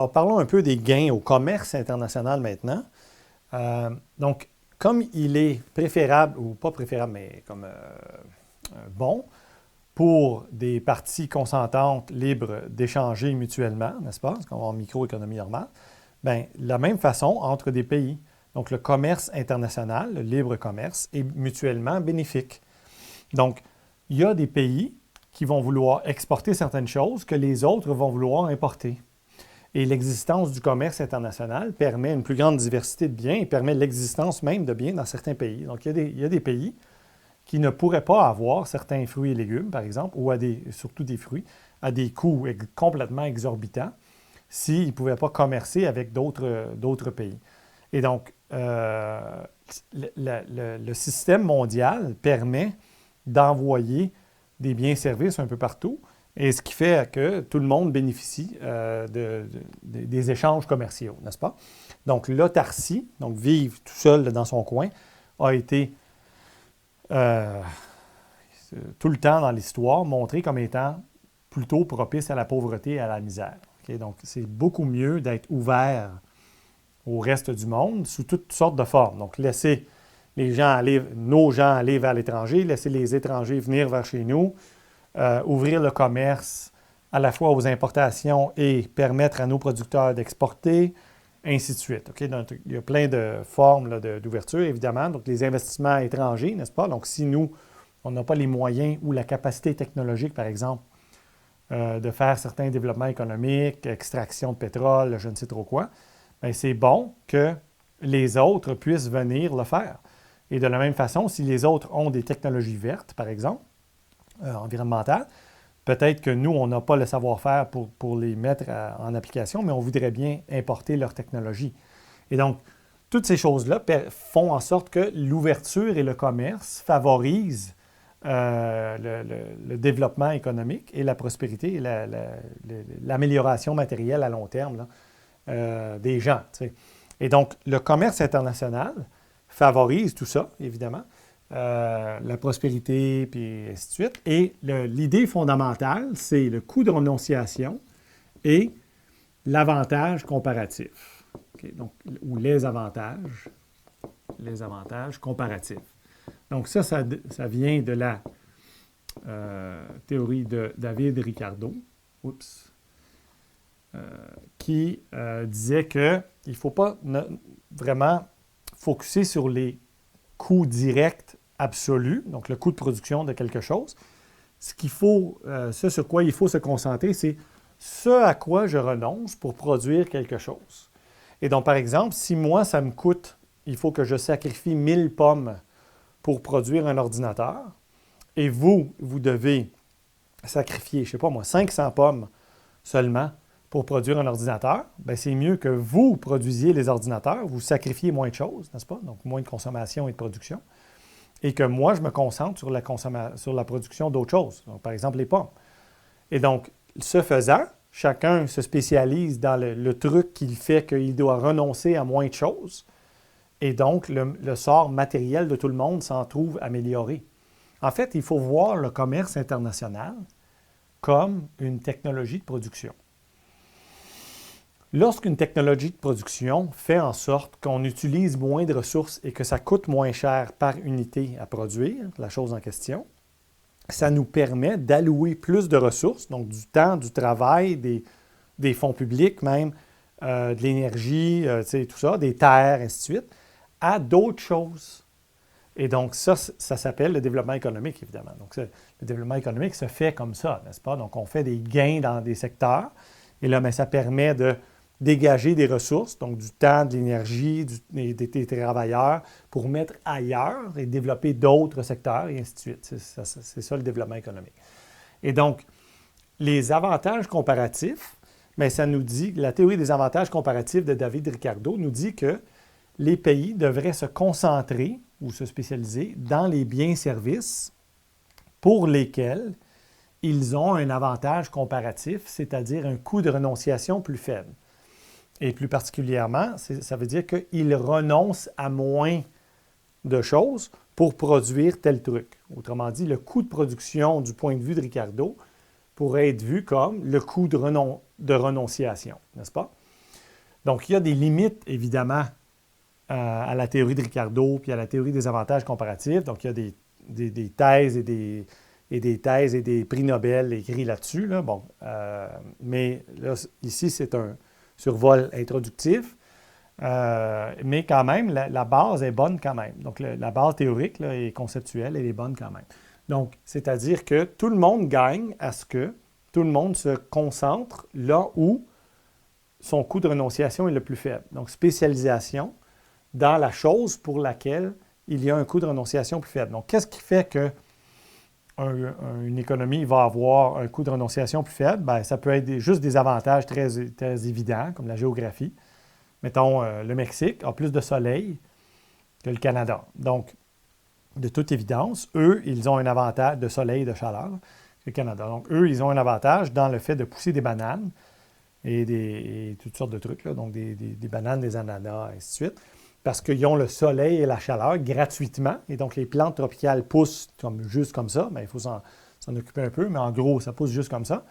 Alors, parlons un peu des gains au commerce international maintenant. Donc, comme il est préférable, ou pas préférable, mais comme bon, pour des parties consentantes libres d'échanger mutuellement, n'est-ce pas? Parce qu'on va en microéconomie normale. Bien, de la même façon entre des pays. Donc, le commerce international, le libre commerce, est mutuellement bénéfique. Donc, il y a des pays qui vont vouloir exporter certaines choses que les autres vont vouloir importer. Et l'existence du commerce international permet une plus grande diversité de biens et permet l'existence même de biens dans certains pays. Donc, il y a des pays qui ne pourraient pas avoir certains fruits et légumes, par exemple, ou surtout des fruits, à des coûts complètement exorbitants s'ils ne pouvaient pas commercer avec d'autres pays. Et donc, le système mondial permet d'envoyer des biens et services un peu partout, et ce qui fait que tout le monde bénéficie des échanges commerciaux, n'est-ce pas? Donc, l'autarcie, donc vivre tout seul dans son coin, a été tout le temps dans l'histoire montré comme étant plutôt propice à la pauvreté et à la misère. Okay? Donc, c'est beaucoup mieux d'être ouvert au reste du monde sous toutes sortes de formes. Donc, laisser nos gens aller vers l'étranger, laisser les étrangers venir vers chez nous, ouvrir le commerce à la fois aux importations et permettre à nos producteurs d'exporter, ainsi de suite. Okay? Donc, il y a plein de formes d'ouverture, évidemment. Donc, les investissements étrangers, n'est-ce pas? Donc, si nous, on n'a pas les moyens ou la capacité technologique, par exemple, de faire certains développements économiques, extraction de pétrole, je ne sais trop quoi, bien, c'est bon que les autres puissent venir le faire. Et de la même façon, si les autres ont des technologies vertes, par exemple, environnementales, peut-être que nous, on n'a pas le savoir-faire pour les mettre en application, mais on voudrait bien importer leur technologie. Et donc, toutes ces choses-là font en sorte que l'ouverture et le commerce favorisent le développement économique et la prospérité et l'amélioration matérielle à long terme là, des gens. T'sais. Et donc, le commerce international favorise tout ça, évidemment, la prospérité, puis ainsi de suite. Et l'idée fondamentale, c'est le coût de renonciation et l'avantage comparatif. Okay? Donc, ou les avantages comparatifs. Donc, ça vient de la théorie de David Ricardo, qui disait qu'il ne faut pas vraiment focuser sur les coûts directs absolus, donc le coût de production de quelque chose. Ce sur quoi il faut se concentrer, c'est ce à quoi je renonce pour produire quelque chose. Et donc, par exemple, si moi, ça me coûte, il faut que je sacrifie 1000 pommes pour produire un ordinateur, et vous devez sacrifier, je ne sais pas moi, 500 pommes seulement pour produire un ordinateur, bien, c'est mieux que vous produisiez les ordinateurs, vous sacrifiez moins de choses, n'est-ce pas? Donc, moins de consommation et de production, et que moi, je me concentre sur la production d'autres choses, donc, par exemple les pommes. Et donc, ce faisant, chacun se spécialise dans le truc qui fait qu'il doit renoncer à moins de choses, et donc le sort matériel de tout le monde s'en trouve amélioré. En fait, il faut voir le commerce international comme une technologie de production. Lorsqu'une technologie de production fait en sorte qu'on utilise moins de ressources et que ça coûte moins cher par unité à produire, la chose en question, ça nous permet d'allouer plus de ressources, donc du temps, du travail, des fonds publics même, de l'énergie, tout ça, des terres, ainsi de suite, à d'autres choses. Et donc, ça s'appelle le développement économique, évidemment. Donc, le développement économique se fait comme ça, n'est-ce pas? Donc, on fait des gains dans des secteurs, et là, bien, ça permet de dégager des ressources, donc du temps, de l'énergie, des travailleurs, pour mettre ailleurs et développer d'autres secteurs, et ainsi de suite. C'est ça le développement économique. Et donc, les avantages comparatifs, bien, ça nous dit, la théorie des avantages comparatifs de David Ricardo nous dit que les pays devraient se concentrer ou se spécialiser dans les biens et services pour lesquels ils ont un avantage comparatif, c'est-à-dire un coût de renonciation plus faible. Et plus particulièrement, ça veut dire qu'ils renoncent à moins de choses pour produire tel truc. Autrement dit, le coût de production du point de vue de Ricardo pourrait être vu comme le coût de renonciation, n'est-ce pas? Donc, il y a des limites, évidemment, à la théorie de Ricardo puis à la théorie des avantages comparatifs. Donc, il y a des thèses et des thèses et des prix Nobel écrits là-dessus. Là. Bon, mais là, ici, c'est un survol introductif. Mais quand même, la base est bonne quand même. Donc, la base théorique là, et conceptuelle, elle est bonne quand même. Donc, c'est-à-dire que tout le monde gagne à ce que tout le monde se concentre là où son coût de renonciation est le plus faible. Donc, spécialisation dans la chose pour laquelle il y a un coût de renonciation plus faible. Donc, qu'est-ce qui fait que une économie va avoir un coût de renonciation plus faible? Bien, ça peut être juste des avantages très, très évidents, comme la géographie. Mettons, le Mexique a plus de soleil que le Canada. Donc, de toute évidence, eux, ils ont un avantage de soleil et de chaleur que le Canada. Donc, eux, ils ont un avantage dans le fait de pousser des bananes et toutes sortes de trucs, là, donc des bananes, des ananas, et ainsi de suite, parce qu'ils ont le soleil et la chaleur gratuitement. Et donc, les plantes tropicales poussent juste comme ça. Bien, il faut s'en occuper un peu, mais en gros, ça pousse juste comme ça.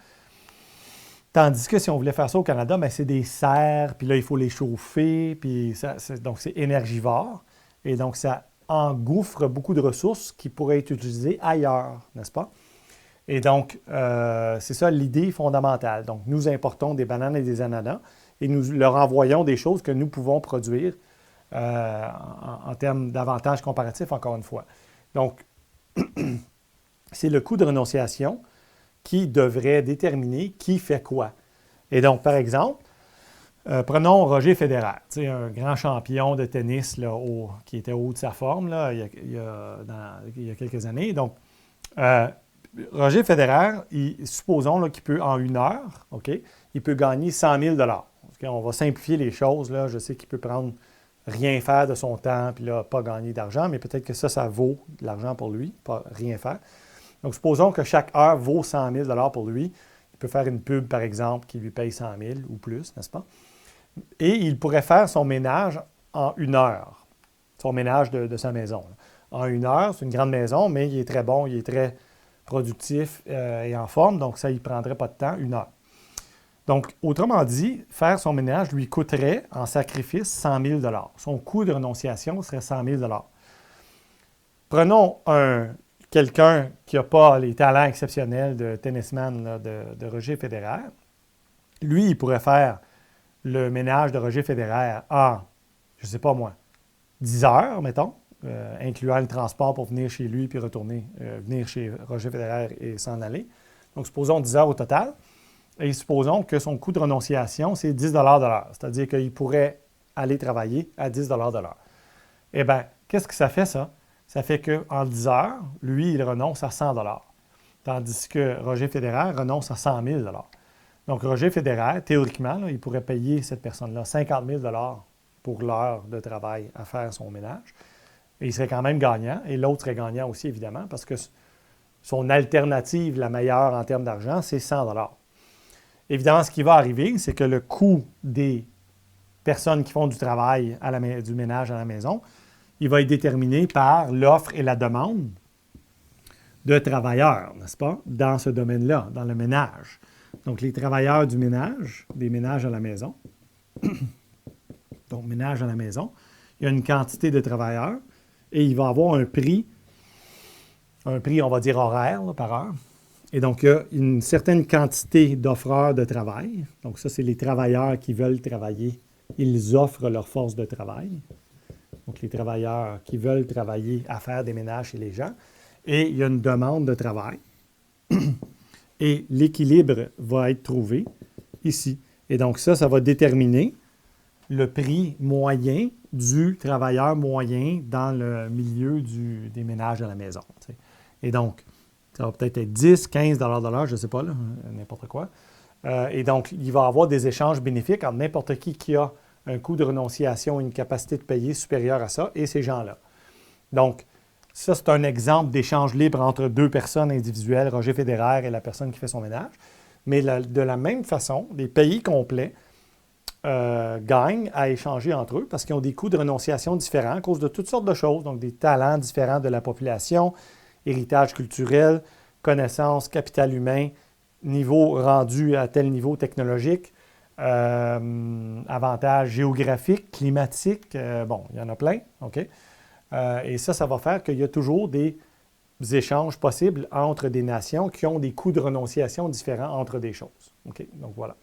Tandis que si on voulait faire ça au Canada, bien, c'est des serres, puis là, il faut les chauffer, puis donc c'est énergivore. Et donc, ça engouffre beaucoup de ressources qui pourraient être utilisées ailleurs, n'est-ce pas? Et donc, c'est ça l'idée fondamentale. Donc, nous importons des bananes et des ananas et nous leur envoyons des choses que nous pouvons produire en termes d'avantages comparatifs, encore une fois. Donc, c'est le coût de renonciation qui devrait déterminer qui fait quoi. Et donc, par exemple, prenons Roger Federer, un grand champion de tennis là, qui était au haut de sa forme là, il y a quelques années. Donc, Roger Federer, supposons là, qu'il peut, en 1 heure, OK, il peut gagner 100 000 okay? On va simplifier les choses. Là. Je sais qu'il peut prendre rien faire de son temps, puis là, pas gagner d'argent, mais peut-être que ça vaut de l'argent pour lui, pas rien faire. Donc, supposons que chaque heure vaut 100 000 pour lui. Il peut faire une pub, par exemple, qui lui paye 100 000 ou plus, n'est-ce pas? Et il pourrait faire son ménage en 1 heure, son ménage de sa maison. Là. En 1 heure, c'est une grande maison, mais il est très bon, il est très productif et en forme, donc ça, il ne prendrait pas de temps, 1 heure. Donc, autrement dit, faire son ménage lui coûterait en sacrifice 100 000 Son coût de renonciation serait 100 000 Prenons quelqu'un qui n'a pas les talents exceptionnels de tennisman là, de Roger Federer. Lui, il pourrait faire le ménage de Roger Federer en, je ne sais pas moi, 10 heures, mettons, incluant le transport pour venir chez lui puis retourner, venir chez Roger Federer et s'en aller. Donc, supposons 10 heures au total. Et supposons que son coût de renonciation, c'est 10 de l'heure. C'est-à-dire qu'il pourrait aller travailler à 10 de l'heure. Eh bien, qu'est-ce que ça fait, ça? Ça fait qu'en 10 heures, lui, il renonce à 100 tandis que Roger Federer renonce à 100 000 Donc, Roger Federer, théoriquement, là, il pourrait payer cette personne-là 50 000 pour l'heure de travail à faire son ménage. Et il serait quand même gagnant. Et l'autre serait gagnant aussi, évidemment, parce que son alternative, la meilleure en termes d'argent, c'est 100 Évidemment, ce qui va arriver, c'est que le coût des personnes qui font du travail, du ménage à la maison, il va être déterminé par l'offre et la demande de travailleurs, n'est-ce pas, dans ce domaine-là, dans le ménage. Donc, les travailleurs du ménage, des ménages à la maison, donc ménage à la maison, il y a une quantité de travailleurs et il va avoir un prix, on va dire horaire là, par heure. Et donc, il y a une certaine quantité d'offreurs de travail. Donc, ça, c'est les travailleurs qui veulent travailler. Ils offrent leur force de travail. Donc, les travailleurs qui veulent travailler à faire des ménages chez les gens. Et il y a une demande de travail. Et l'équilibre va être trouvé ici. Et donc, ça va déterminer le prix moyen du travailleur moyen dans le milieu des ménages à la maison. T'sais. Et donc, ça va peut-être être 10, 15 de l'heure, je ne sais pas, là, n'importe quoi. Et donc, il va y avoir des échanges bénéfiques entre n'importe qui a un coût de renonciation, une capacité de payer supérieure à ça, et ces gens-là. Donc, ça, c'est un exemple d'échange libre entre deux personnes individuelles, Roger Federer et la personne qui fait son ménage. Mais de la même façon, les pays complets gagnent à échanger entre eux parce qu'ils ont des coûts de renonciation différents à cause de toutes sortes de choses, donc des talents différents de la population, héritage culturel, connaissances, capital humain, niveau rendu à tel niveau technologique, avantages géographiques, climatiques, bon, il y en a plein, OK? Et ça va faire qu'il y a toujours des échanges possibles entre des nations qui ont des coûts de renonciation différents entre des choses. OK? Donc voilà.